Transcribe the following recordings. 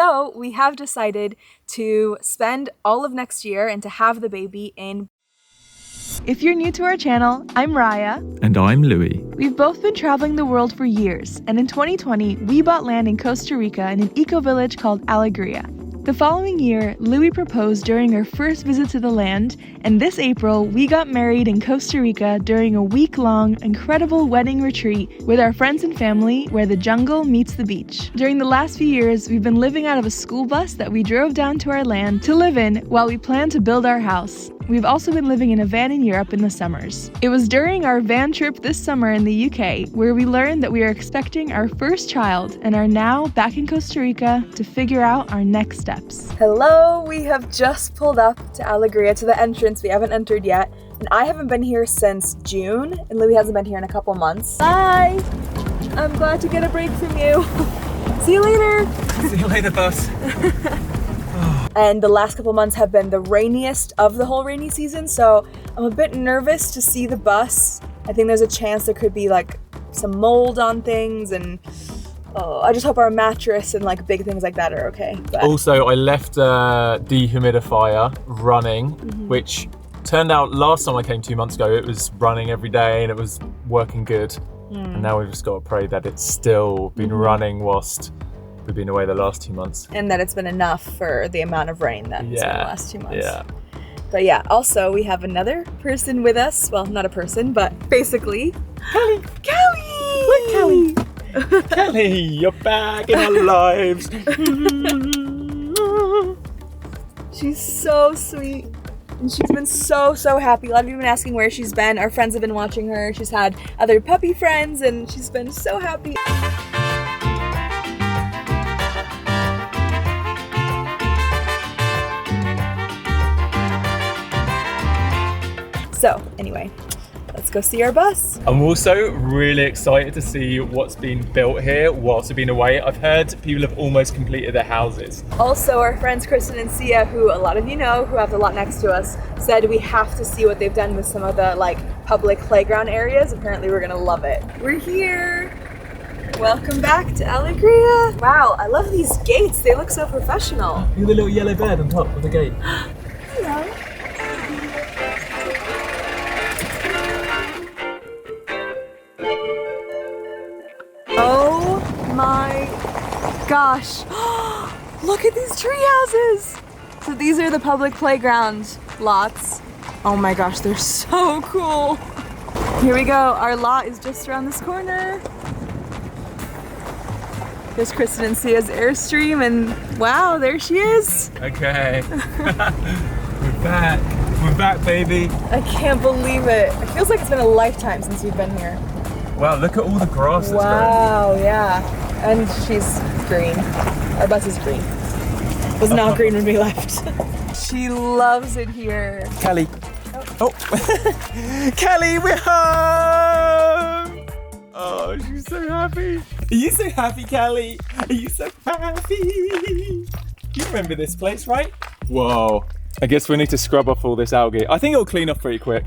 So we have decided to spend all of next year and to have the baby in. If you're new to our channel, I'm Raya. And I'm Louis. We've both been traveling the world for years, and in 2020, we bought land in Costa Rica in an eco-village called Alegria. The following year, Louis proposed during our first visit to the land, and this April, we got married in Costa Rica during a week-long, incredible wedding retreat with our friends and family where the jungle meets the beach. During the last few years, we've been living out of a school bus that we drove down to our land to live in while we plan to build our house. We've also been living in a van in Europe in the summers. It was during our van trip this summer in the UK where we learned that we are expecting our first child and are now back in Costa Rica to figure out our next steps. Hello, we have just pulled up to Alegria, to the entrance. We haven't entered yet, and I haven't been here since June, and Louis hasn't been here in a couple months. Bye! I'm glad to get a break from you. See you later! See you later, bus. And the last couple months have been the rainiest of the whole rainy season, so I'm a bit nervous to see the bus. I think there's a chance there could be like some mold on things, and I just hope our mattress and like big things like that are okay. But also, I left a dehumidifier running, which turned out last time I came 2 months ago, it was running every day and it was working good. And now we've just got to pray that it's still been running whilst we've been away the last 2 months. And that it's been enough for the amount of rain that's been the last 2 months. Yeah. But yeah, also we have another person with us. Well, not a person, but basically Kelly! Kelly! Look, Kelly! Kelly, you're back in our lives! She's so sweet. And she's been so happy. A lot of you have been asking where she's been. Our friends have been watching her. She's had other puppy friends and she's been so happy. So anyway, let's go see our bus. I'm also really excited to see what's been built here whilst we've been away. I've heard people have almost completed their houses. Also, our friends Kristen and Sia, who a lot of you know, who have the lot next to us, said we have to see what they've done with some of the like public playground areas. Apparently we're gonna love it. We're here. Welcome back to Alegria. Wow, I love these gates. They look so professional. Look at the little yellow bird on top of the gate. Hello. Oh my gosh. Look at these tree houses. So these are the public playground lots. Oh my gosh, they're so cool. Here we go. Our lot is just around this corner. There's Kristen and Sia's Airstream, and wow, there she is. Okay. We're back. We're back, baby. I can't believe it. It feels like it's been a lifetime since we've been here. Wow, look at all the grass that's Wow, yeah. And she's green. Our bus is green. It was not green when we left. She loves it here. Kelly. Oh. Kelly, we're home! Oh, she's so happy. Are you so happy, Kelly? Are you so happy? You remember this place, right? Whoa. I guess we need to scrub off all this algae. I think it'll clean up pretty quick.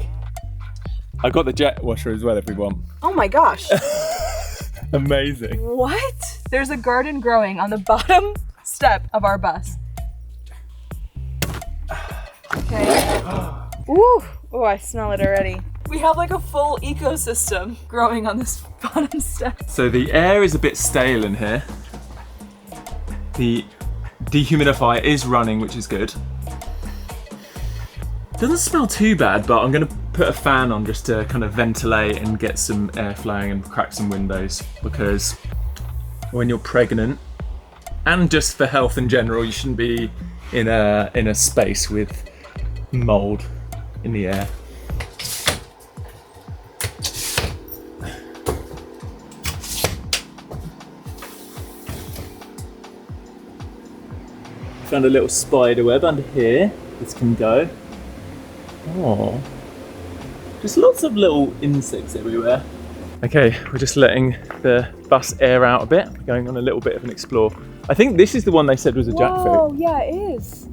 I got the jet washer as well, everyone. Oh my gosh. Amazing. What? There's a garden growing on the bottom step of our bus. Okay. Ooh. Oh, I smell it already. We have like a full ecosystem growing on this bottom step. So the air is a bit stale in here. The dehumidifier is running, which is good. Doesn't smell too bad, but I'm gonna put a fan on just to kind of ventilate and get some air flowing and crack some windows, because when you're pregnant, and just for health in general, you shouldn't be in a space with mold in the air. Found a little spider web under here. This can go. Oh, just lots of little insects everywhere. Okay, we're just letting the bus air out a bit. We're going on a little bit of an explore. I think this is the one they said was a jackfruit. Oh, yeah, it is.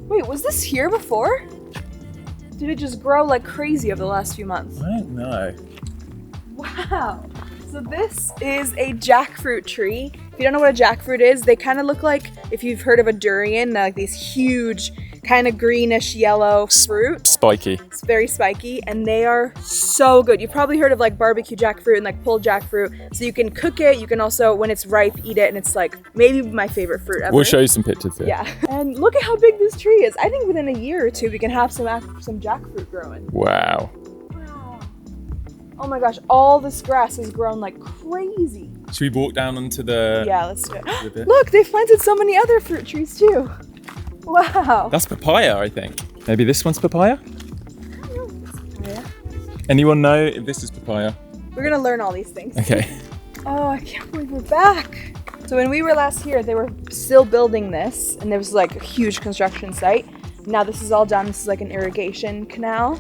Wait, was this here before? Did it just grow like crazy over the last few months? I don't know. Wow. So So this is a jackfruit tree. If you don't know what a jackfruit is, they kind of look like, if you've heard of a durian, like these huge, kind of greenish yellow fruit. Spiky. It's very spiky, and they are so good. You've probably heard of like barbecue jackfruit and like pulled jackfruit. So you can cook it. You can also, when it's ripe, eat it, and it's like maybe my favorite fruit ever. We'll show you some pictures here. Yeah. And look at how big this tree is. I think within a year or two, we can have some jackfruit growing. Wow. Oh my gosh, all this grass has grown like crazy. Should we walk down onto the... Yeah, let's do it. Look, they've planted so many other fruit trees too. Wow. That's papaya, I think. Maybe this one's papaya? I don't know if it's papaya. Anyone know if this is papaya? We're gonna learn all these things. Okay. Oh, I can't believe we're back. So when we were last here, they were still building this, and there was like a huge construction site. Now this is all done. This is like an irrigation canal.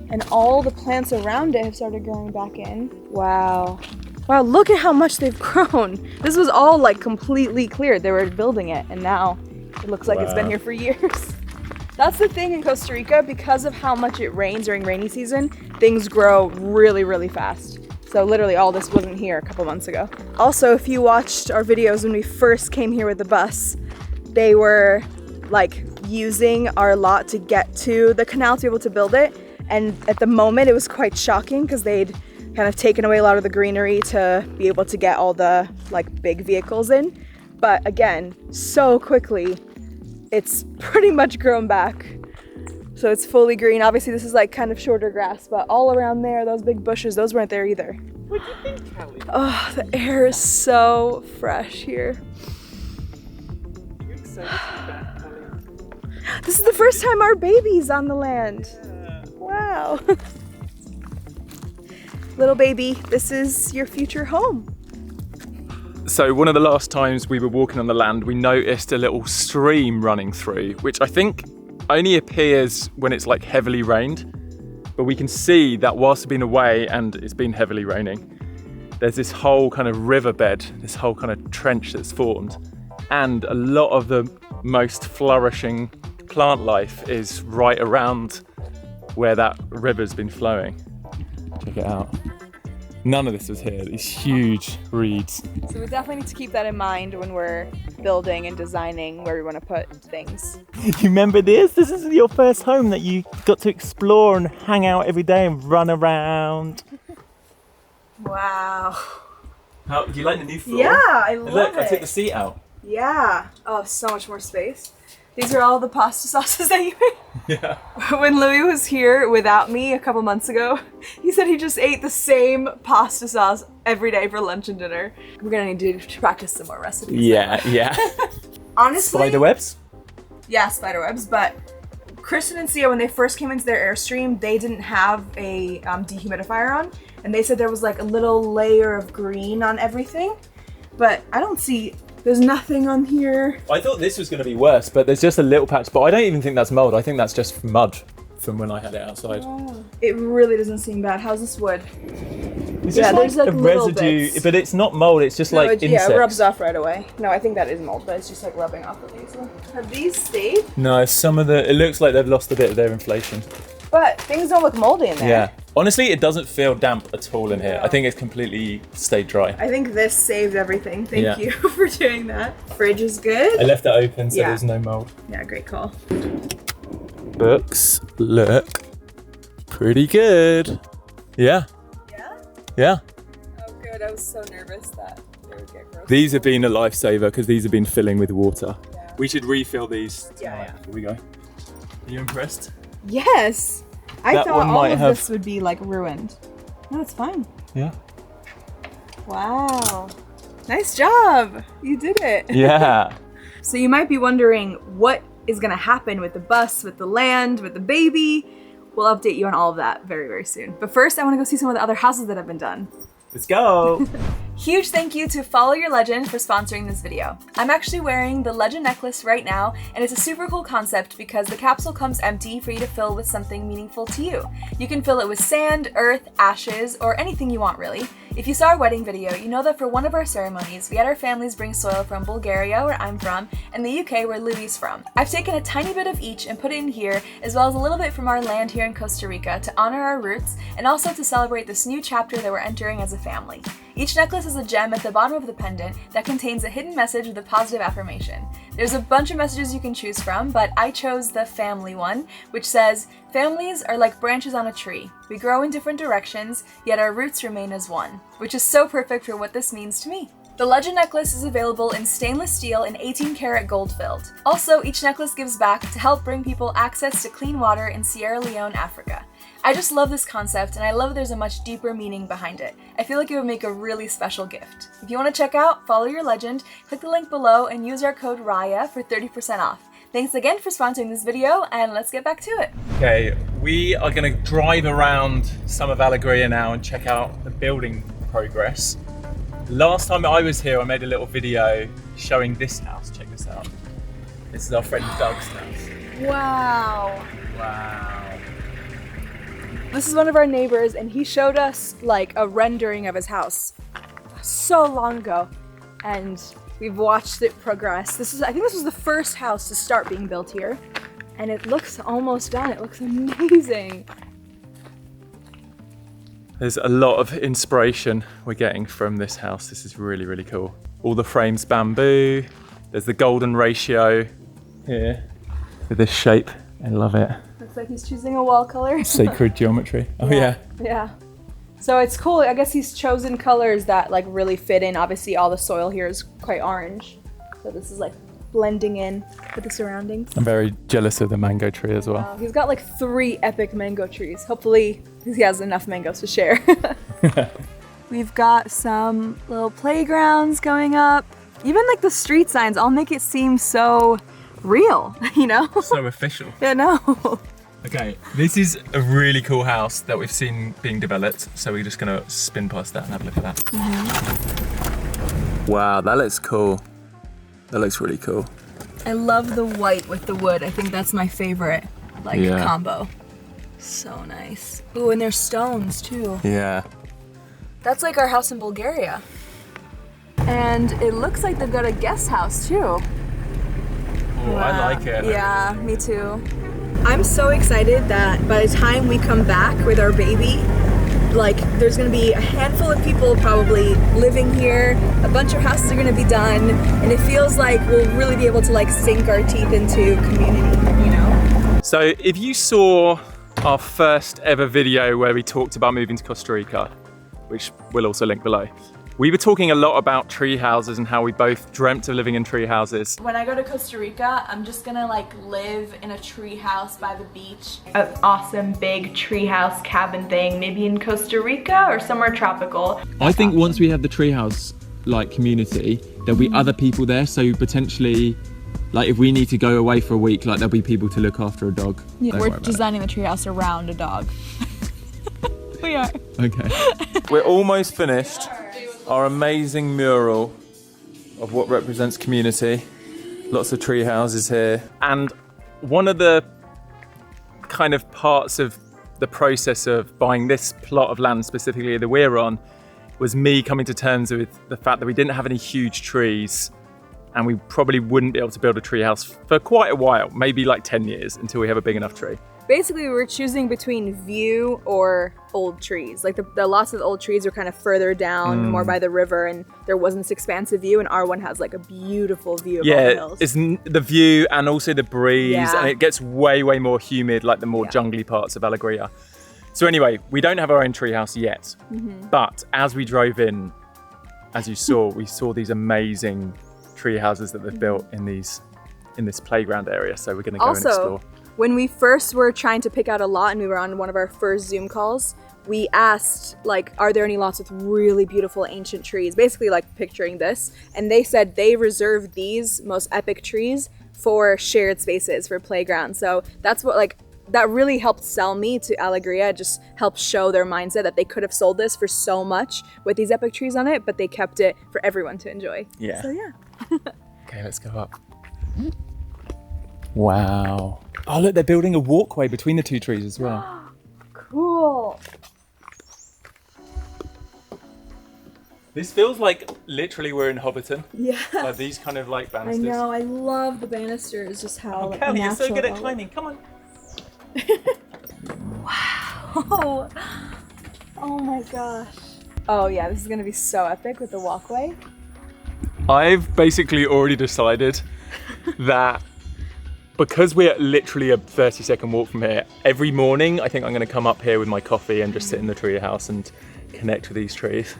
And all the plants around it have started growing back in. Wow. Wow, look at how much they've grown. This was all like completely cleared. They were building it, and now it looks like it's been here for years. That's the thing in Costa Rica, because of how much it rains during rainy season, things grow really, really fast. So literally all this wasn't here a couple months ago. Also, if you watched our videos when we first came here with the bus, they were like using our lot to get to the canal to be able to build it. And at the moment, it was quite shocking because they'd kind of taken away a lot of the greenery to be able to get all the like big vehicles in. But again, so quickly, it's pretty much grown back. So it's fully green. Obviously, this is like kind of shorter grass, but all around there, those big bushes, those weren't there either. What do you think, Callie? Oh, the air is so fresh here. You excited to be back, Callie? This is the first time our baby's on the land. Wow. Little baby, this is your future home. So one of the last times we were walking on the land, we noticed a little stream running through, which I think only appears when it's like heavily rained. But we can see that whilst we've been away and it's been heavily raining, there's this whole kind of riverbed, this whole kind of trench that's formed. And a lot of the most flourishing plant life is right around where that river's been flowing. Check it out. None of this was here, these huge reeds. So we definitely need to keep that in mind when we're building and designing where we want to put things. You remember this? This is your first home that you got to explore and hang out every day and run around. Wow. How, do you like the new floor? Yeah, I love Look, it. I took the seat out. Yeah. Oh, so much more space. These are all the pasta sauces that you made. Yeah. When Louis was here without me a couple months ago, he said he just ate the same pasta sauce every day for lunch and dinner. We're gonna need to practice some more recipes. Yeah, yeah. Honestly. Spider webs? Yeah, spider webs, but Kristen and Sia, when they first came into their Airstream, they didn't have a dehumidifier on, and they said there was like a little layer of green on everything, but I don't see. There's nothing on here. I thought this was going to be worse, but there's just a little patch. But I don't even think that's mold. I think that's just mud from when I had it outside. Oh, it really doesn't seem bad. How's this wood? It's Yeah, just there's like a little residue, bits. but it's not mold. It's just like insects. Yeah, it rubs off right away. No, I think that is mold, but it's just like rubbing off the these. Have these stayed? No, some of the. It looks like they've lost a bit of their inflation. But things don't look moldy in there. Yeah. Honestly, it doesn't feel damp at all in here. I think it's completely stayed dry. I think this saved everything. Thank you for doing that. Fridge is good. I left it open so Yeah. there's no mold. Yeah, great call. Books look pretty good. Yeah. Yeah? Yeah. Oh, good. I was so nervous that they would get gross. These have been a lifesaver because these have been filling with water. Yeah. We should refill these Yeah, tonight yeah. before we go. Are you impressed? Yes! I That thought one all might of have- this would be like ruined. No, it's fine. Yeah. Wow. Nice job! You did it. Yeah. So you might be wondering what is going to happen with the bus, with the land, with the baby. We'll update you on all of that very, very soon. But first, I want to go see some of the other houses that have been done. Let's go. Huge thank you to Follow Your Legend for sponsoring this video. I'm actually wearing the Legend necklace right now, and it's a super cool concept because the capsule comes empty for you to fill with something meaningful to you. You can fill it with sand, earth, ashes, or anything you want really. If you saw our wedding video, you know that for one of our ceremonies, we had our families bring soil from Bulgaria, where I'm from, and the UK, where Louis is from. I've taken a tiny bit of each and put it in here, as well as a little bit from our land here in Costa Rica to honor our roots, and also to celebrate this new chapter that we're entering as a family. Each necklace is a gem at the bottom of the pendant that contains a hidden message with a positive affirmation. There's a bunch of messages you can choose from, but I chose the family one, which says, "Families are like branches on a tree. We grow in different directions, yet our roots remain as one," which is so perfect for what this means to me. The legend necklace is available in stainless steel and 18-karat gold filled. Also, each necklace gives back to help bring people access to clean water in Sierra Leone, Africa. I just love this concept, and I love there's a much deeper meaning behind it. I feel like it would make a really special gift. If you want to check out Follow Your Legend, click the link below and use our code Raya for 30% off. Thanks again for sponsoring this video, and let's get back to it. Okay, we are going to drive around some of Alegria now and check out the building progress. Last time I was here, I made a little video showing this house. Check this out. This is our friend Doug's house. Wow. Wow. This is one of our neighbors, and he showed us like a rendering of his house so long ago, and we've watched it progress. I think this was the first house to start being built here, and it looks almost done. It looks amazing. There's a lot of inspiration we're getting from this house. This is really, really cool. All the frames bamboo. There's the golden ratio here with this shape. I love it. Looks like he's choosing a wall color. Sacred geometry. Oh yeah. Yeah. So it's cool. I guess he's chosen colors that like really fit in. Obviously all the soil here is quite orange. So this is like blending in with the surroundings. I'm very jealous of the mango tree as well. He's got like 3 epic mango trees. Hopefully he has enough mangoes to share. We've got some little playgrounds going up. Even like the street signs all make it seem so real, you know? So official. Yeah, no. Okay, this is a really cool house that we've seen being developed. So we're just gonna spin past that and have a look at that. Mm-hmm. Wow, that looks cool. That looks really cool. I love the white with the wood. I think that's my favorite combo. So nice. Ooh, and there's stones too. Yeah. That's like our house in Bulgaria. And it looks like they've got a guest house too. Oh, wow. I like it. Yeah, me too. I'm so excited that by the time we come back with our baby, like there's gonna be a handful of people probably living here, a bunch of houses are gonna be done, and it feels like we'll really be able to like sink our teeth into community, you know? So if you saw our first ever video where we talked about moving to Costa Rica, which we'll also link below, we were talking a lot about tree houses and how we both dreamt of living in tree houses. When I go to Costa Rica, I'm just gonna like live in a tree house by the beach. An awesome big tree house cabin thing, maybe in Costa Rica or somewhere tropical. I think once we have the treehouse like community, there'll be other people there, so potentially like if we need to go away for a week, like there'll be people to look after a dog. Yeah, we're designing the treehouse around a dog. We are. Okay. We're almost finished our amazing mural of what represents community. Lots of tree houses here. And one of the kind of parts of the process of buying this plot of land specifically that we're on was me coming to terms with the fact that we didn't have any huge trees and we probably wouldn't be able to build a tree house for quite a while, maybe like 10 years until we have a big enough tree. Basically, we were choosing between view or old trees. Like the lots of the old trees were kind of further down, more by the river, and there wasn't this expansive view, and our one has like a beautiful view of all the hills. It's the view and also the breeze, and it gets way, way more humid, like the more jungly parts of Alegria. So anyway, we don't have our own treehouse yet, but as we drove in, as you saw, we saw these amazing tree houses that they've built in this playground area. So we're going to go and explore. When we first were trying to pick out a lot and we were on one of our first Zoom calls, we asked, like, are there any lots with really beautiful ancient trees? Basically, like, picturing this. And they said they reserved these most epic trees for shared spaces, for playgrounds. So that's what, like, that really helped sell me to Alegria. It just helped show their mindset that they could have sold this for so much with these epic trees on it, but they kept it for everyone to enjoy. Yeah. So, yeah. Okay, let's go up. Wow. Oh, look, they're building a walkway between the two trees as well. Cool. This feels like literally we're in Hobbiton. Yeah. Like these kind of like banisters. I know, I love the banisters, just how like, Kelly, you're so good at natural. climbing. Come on. Wow. Oh my gosh. Oh yeah, this is gonna be so epic with the walkway. I've basically already decided that because we're literally a 30-second walk from here, every morning I think I'm going to come up here with my coffee and just sit in the tree house and connect with these trees.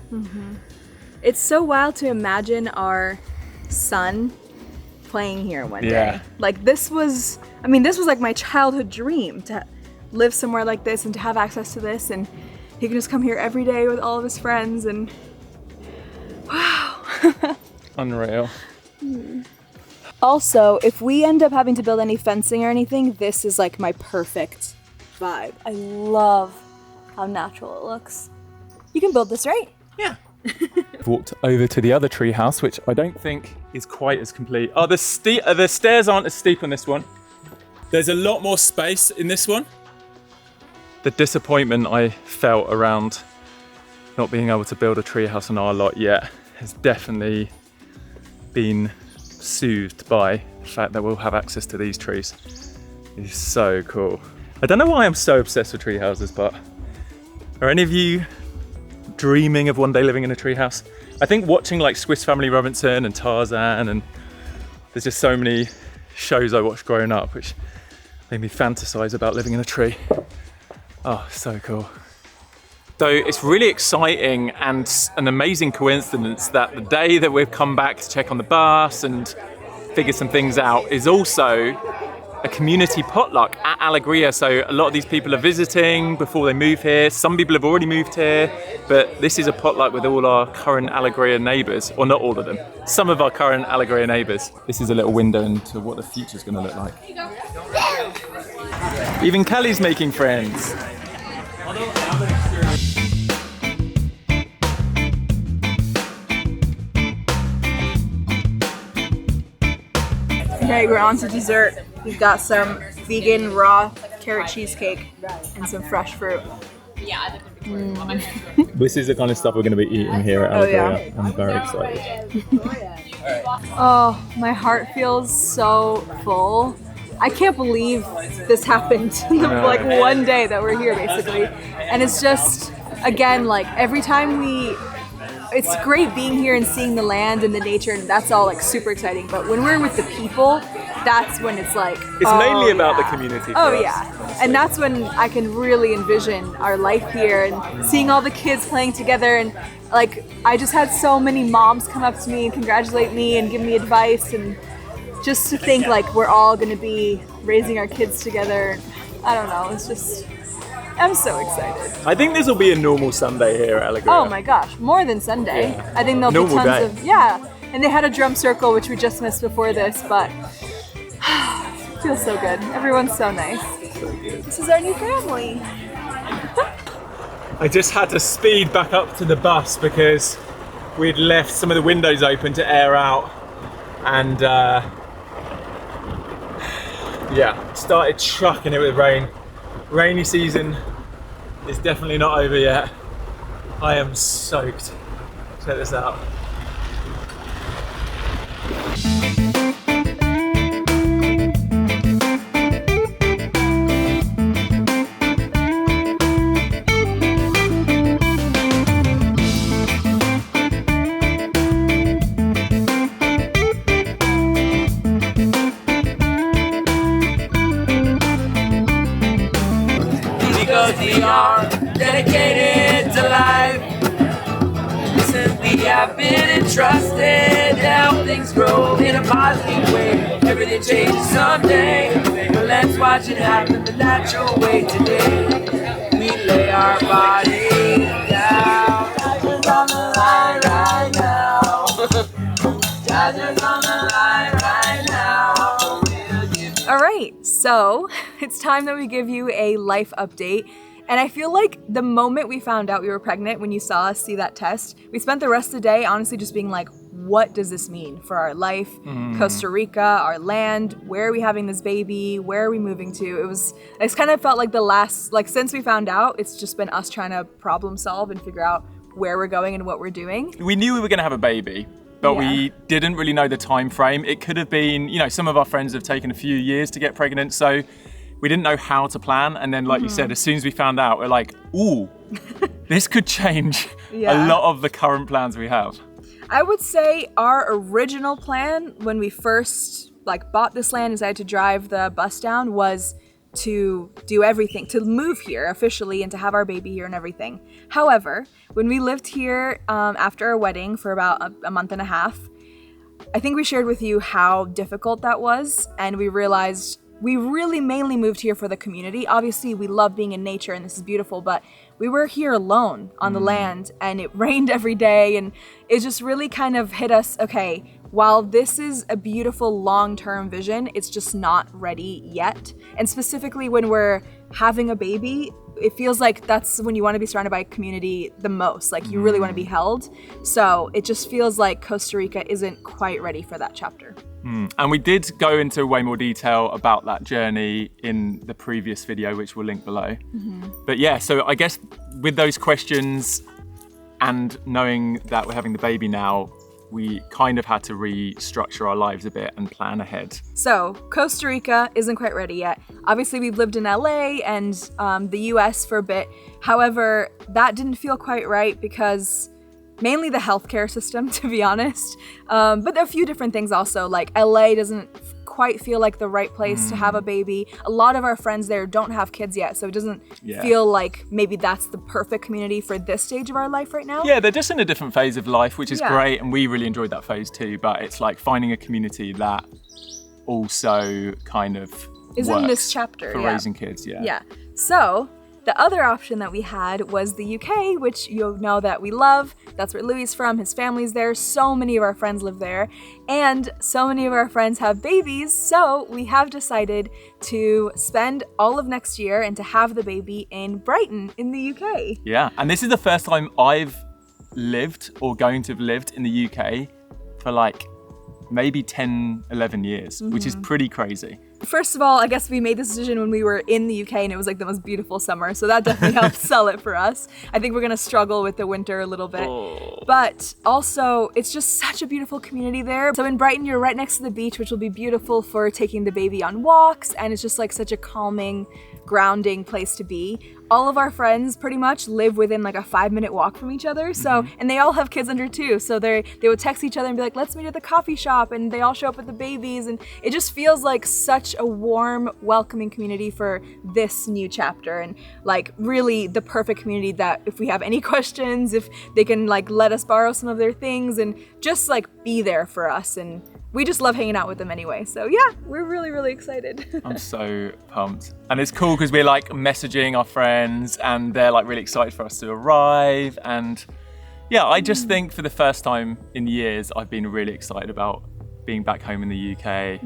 It's so wild to imagine our son playing here one day. Like this was like my childhood dream, to live somewhere like this and to have access to this, and he can just come here every day with all of his friends, and wow. Unreal. Also, if we end up having to build any fencing or anything, this is like my perfect vibe. I love how natural it looks. You can build this, right? Yeah. Walked over to the other tree house, which I don't think is quite as complete. Oh, the stairs aren't as steep on this one. There's a lot more space in this one. The disappointment I felt around not being able to build a tree house on our lot yet has definitely been soothed by the fact that we'll have access to these trees. It's so cool. I don't know why I'm so obsessed with tree houses, but are any of you dreaming of one day living in a tree house? I think watching like Swiss Family Robinson and Tarzan, and there's just so many shows I watched growing up which made me fantasize about living in a tree. Oh, so cool. So it's really exciting and an amazing coincidence that the day that we've come back to check on the bus and figure some things out is also a community potluck at Alegria. So a lot of these people are visiting before they move here. Some people have already moved here, but this is a potluck with all our current Alegria neighbours, or not all of them, some of our current Alegria neighbours. This is a little window into what the future's going to look like. Even Kelly's making friends. Okay, we're on to dessert. We've got some vegan raw carrot cheesecake and some fresh fruit. This is the kind of stuff we're going to be eating here at Alegria. I'm very excited. Oh, my heart feels so full. I can't believe this happened like one day that we're here basically. And it's just, again, like every time it's great being here and seeing the land and the nature, and that's all like super exciting. But when we're with the people, that's when it's like, it's mainly about the community. And that's when I can really envision our life here and seeing all the kids playing together. And like, I just had so many moms come up to me and congratulate me and give me advice, and just to think like we're all going to be raising our kids together. I don't know, it's just, I'm so excited. I think this will be a normal Sunday here at Alegria. Oh my gosh, more than Sunday. Yeah. I think there'll be tons of, and they had a drum circle, which we just missed before this, but it feels so good. Everyone's so nice. This is our new family. I just had to speed back up to the bus because we'd left some of the windows open to air out, and started chucking it with rain. Rainy season is definitely not over yet. I am soaked. Check this out. We are dedicated to life. Listen, we have been entrusted to help things grow in a positive way. Everything changes someday, but let's watch it happen the natural way today. We lay our bodies down. Dodgers on the line right now. Dodgers on the line right now. All right, so it's time that we give you a life update. And I feel like the moment we found out we were pregnant, when you saw us see that test, we spent the rest of the day honestly just being like, what does this mean for our life, Costa Rica, our land, where are we having this baby, where are we moving to? It's kind of felt like the last, like since we found out, it's just been us trying to problem solve and figure out where we're going and what we're doing. We knew we were going to have a baby, but we didn't really know the time frame. It could have been, some of our friends have taken a few years to get pregnant, so we didn't know how to plan. And then, like you said, as soon as we found out, we're like, ooh, this could change a lot of the current plans we have. I would say our original plan when we first bought this land and decided to drive the bus down was to do everything, to move here officially and to have our baby here and everything. However, when we lived here after our wedding for about a month and a half, I think we shared with you how difficult that was, and we realized we really mainly moved here for the community. Obviously, we love being in nature and this is beautiful, but we were here alone on the land and it rained every day, and it just really kind of hit us, okay, while this is a beautiful long-term vision, it's just not ready yet. And specifically when we're having a baby, it feels like that's when you want to be surrounded by community the most. Like you really want to be held. So it just feels like Costa Rica isn't quite ready for that chapter. And we did go into way more detail about that journey in the previous video, which we'll link below. But yeah, so I guess with those questions and knowing that we're having the baby now, we kind of had to restructure our lives a bit and plan ahead. So Costa Rica isn't quite ready yet. Obviously, we've lived in LA and the US for a bit. However, that didn't feel quite right because mainly the healthcare system, to be honest. But there are a few different things also, like LA doesn't quite feel like the right place to have a baby. A lot of our friends there don't have kids yet, so it doesn't feel like maybe that's the perfect community for this stage of our life right now. Yeah, they're just in a different phase of life, which is great, and we really enjoyed that phase too, but it's like finding a community that also kind of is works in this chapter for raising kids. Yeah. So the other option that we had was the UK, which you know that we love. That's where Louis is from, his family's there, so many of our friends live there, and so many of our friends have babies, so we have decided to spend all of next year and to have the baby in Brighton in the UK. Yeah, and this is the first time I've lived or going to have lived in the UK for like maybe 10, 11 years, which is pretty crazy. First of all, I guess we made this decision when we were in the UK and it was like the most beautiful summer, so that definitely helped sell it for us. I think we're gonna struggle with the winter a little bit. But also, it's just such a beautiful community there. So in Brighton, you're right next to the beach, which will be beautiful for taking the baby on walks, and it's just like such a calming, grounding place to be. All of our friends pretty much live within like a 5-minute walk from each other. So, and they all have kids under 2. So they would text each other and be like, let's meet at the coffee shop. And they all show up with the babies. And it just feels like such a warm, welcoming community for this new chapter. And like really the perfect community that if we have any questions, if they can like let us borrow some of their things and just like be there for us. And we just love hanging out with them anyway. So yeah, we're really, really excited. I'm so pumped. And it's cool because we're like messaging our friends and they're like really excited for us to arrive. And yeah, I just think for the first time in years, I've been really excited about being back home in the UK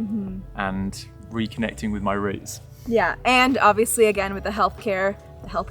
and reconnecting with my roots. Yeah, and obviously again with the healthcare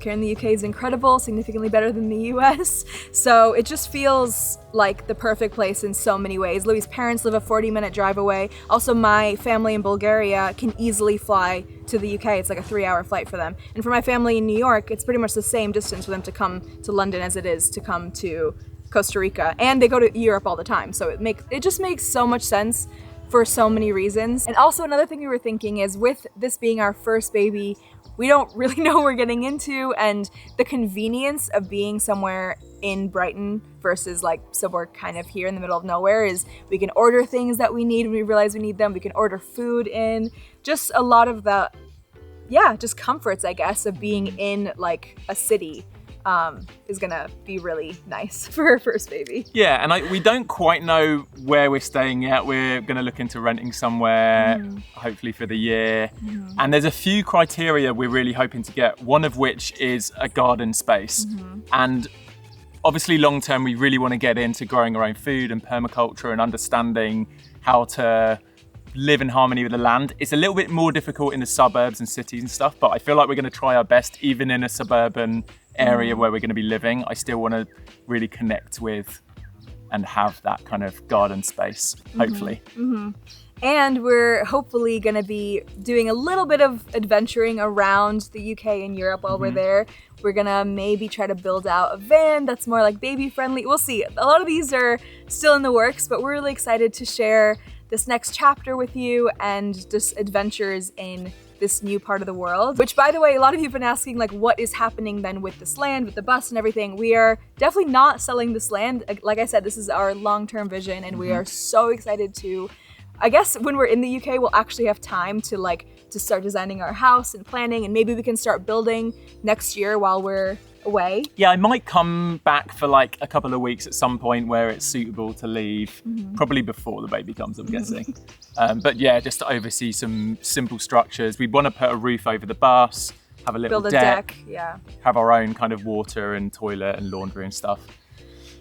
in the UK is incredible, significantly better than the US. So it just feels like the perfect place in so many ways. Louis' parents live a 40-minute drive away. Also, my family in Bulgaria can easily fly to the UK. It's like a 3-hour flight for them. And for my family in New York, it's pretty much the same distance for them to come to London as it is to come to Costa Rica. And they go to Europe all the time. So it just makes so much sense for so many reasons. And also another thing we were thinking is with this being our first baby, we don't really know what we're getting into, and the convenience of being somewhere in Brighton versus like somewhere kind of here in the middle of nowhere is we can order things that we need when we realize we need them. We can order food in. Just a lot of the, just comforts, I guess, of being in like a city is gonna be really nice for her first baby. Yeah, and we don't quite know where we're staying yet. We're gonna look into renting somewhere, hopefully for the year. And there's a few criteria we're really hoping to get, one of which is a garden space. And obviously long term, we really wanna get into growing our own food and permaculture and understanding how to live in harmony with the land. It's a little bit more difficult in the suburbs and cities and stuff, but I feel like we're gonna try our best, even in a suburban area where we're going to be living. I still want to really connect with and have that kind of garden space, hopefully. And we're hopefully going to be doing a little bit of adventuring around the UK and Europe while we're there. We're going to maybe try to build out a van that's more like baby friendly. We'll see. A lot of these are still in the works, but we're really excited to share this next chapter with you and just adventures in this new part of the world. Which, by the way, a lot of you have been asking, like, what is happening then with this land, with the bus and everything. We are definitely not selling this land. Like I said, this is our long-term vision, and we are so excited to, I guess when we're in the UK, we'll actually have time to start designing our house and planning, and maybe we can start building next year while we're away. Yeah, I might come back for like a couple of weeks at some point where it's suitable to leave, probably before the baby comes, I'm guessing. But yeah, just to oversee some simple structures. We want to put a roof over the bus, have a little Build a deck, yeah. Have our own kind of water and toilet and laundry and stuff.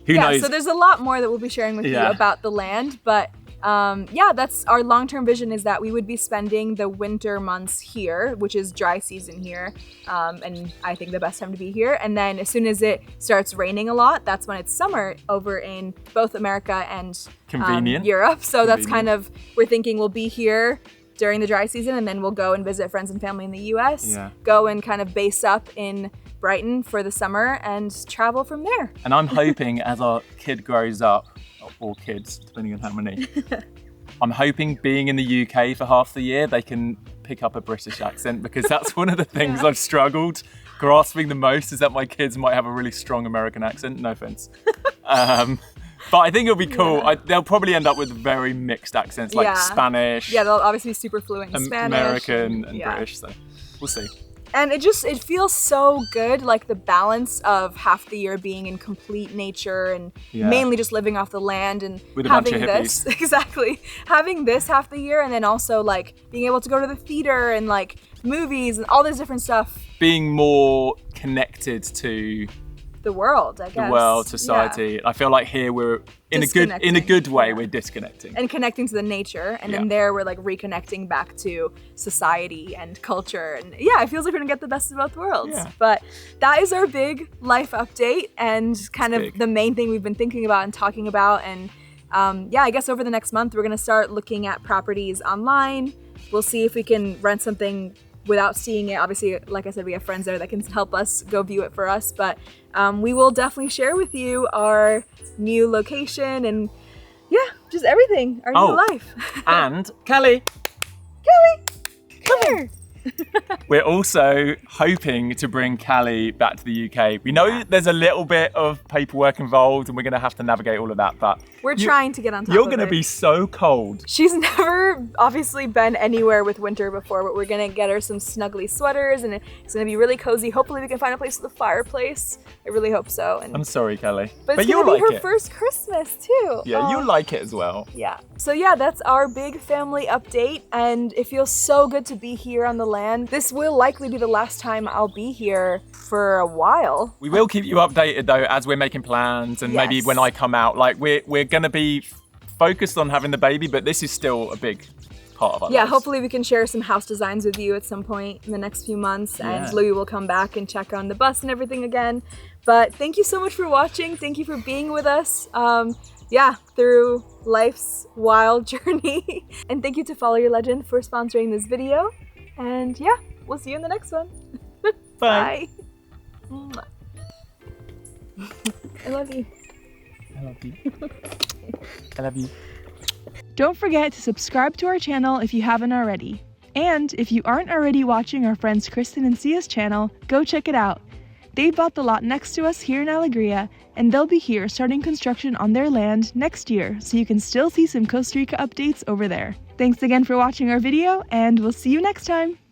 Who knows? So there's a lot more that we'll be sharing with you about the land, but yeah, that's our long-term vision, is that we would be spending the winter months here, which is dry season here, and I think the best time to be here. And then as soon as it starts raining a lot, that's when it's summer over in both America and Europe. So that's kind of, we're thinking we'll be here during the dry season, and then we'll go and visit friends and family in the US, go and kind of base up in Brighton for the summer and travel from there. And I'm hoping as our kid grows up, or kids, depending on how many, I'm hoping being in the UK for half the year, they can pick up a British accent, because that's one of the things I've struggled grasping the most, is that my kids might have a really strong American accent, no offense. But I think it'll be cool. They'll probably end up with very mixed accents, like Spanish. Yeah, they'll obviously be super fluent in Spanish. American and British, so we'll see. And it feels so good, like the balance of half the year being in complete nature and mainly just living off the land, and with a having bunch of hippies. Exactly, having this half the year, and then also like being able to go to the theater and like movies and all this different stuff. Being more connected to the world, I guess. The world, society. Yeah. I feel like here we're in a good way, we're disconnecting. And connecting to the nature, and then there we're like reconnecting back to society and culture. And yeah, it feels like we're gonna get the best of both worlds. Yeah. But that is our big life update, and kind of the main thing we've been thinking about and talking about. And yeah, I guess over the next month, we're gonna start looking at properties online. We'll see if we can rent something without seeing it. Obviously, like I said, we have friends there that can help us go view it for us, but we will definitely share with you our new location and just everything, our new life. And Kelly, come here. We're also hoping to bring Callie back to the UK. We know there's a little bit of paperwork involved, and we're going to have to navigate all of that, but we're trying to get on top of it. You're going to be so cold. She's never obviously been anywhere with winter before, but we're going to get her some snuggly sweaters, and it's going to be really cozy. Hopefully we can find a place with a fireplace. I really hope so. And I'm sorry, Kelly. But it's going to be her first Christmas too. Yeah, you'll like it as well. Yeah. So yeah, that's our big family update, and it feels so good to be here on the land. This will likely be the last time I'll be here for a while. We will keep you updated though as we're making plans, and maybe when I come out, like we're going to be focused on having the baby, but this is still a big part of our lives. Hopefully we can share some house designs with you at some point in the next few months, and Louis will come back and check on the bus and everything again. But thank you so much for watching. Thank you for being with us. Through life's wild journey. And thank you to Follow Your Legend for sponsoring this video. And yeah, we'll see you in the next one. Bye. Bye. I love you. I love you. I love you. Don't forget to subscribe to our channel if you haven't already. And if you aren't already watching our friends Kristen and Sia's channel, go check it out. They bought the lot next to us here in Alegria, and they'll be here starting construction on their land next year, so you can still see some Costa Rica updates over there. Thanks again for watching our video, and we'll see you next time!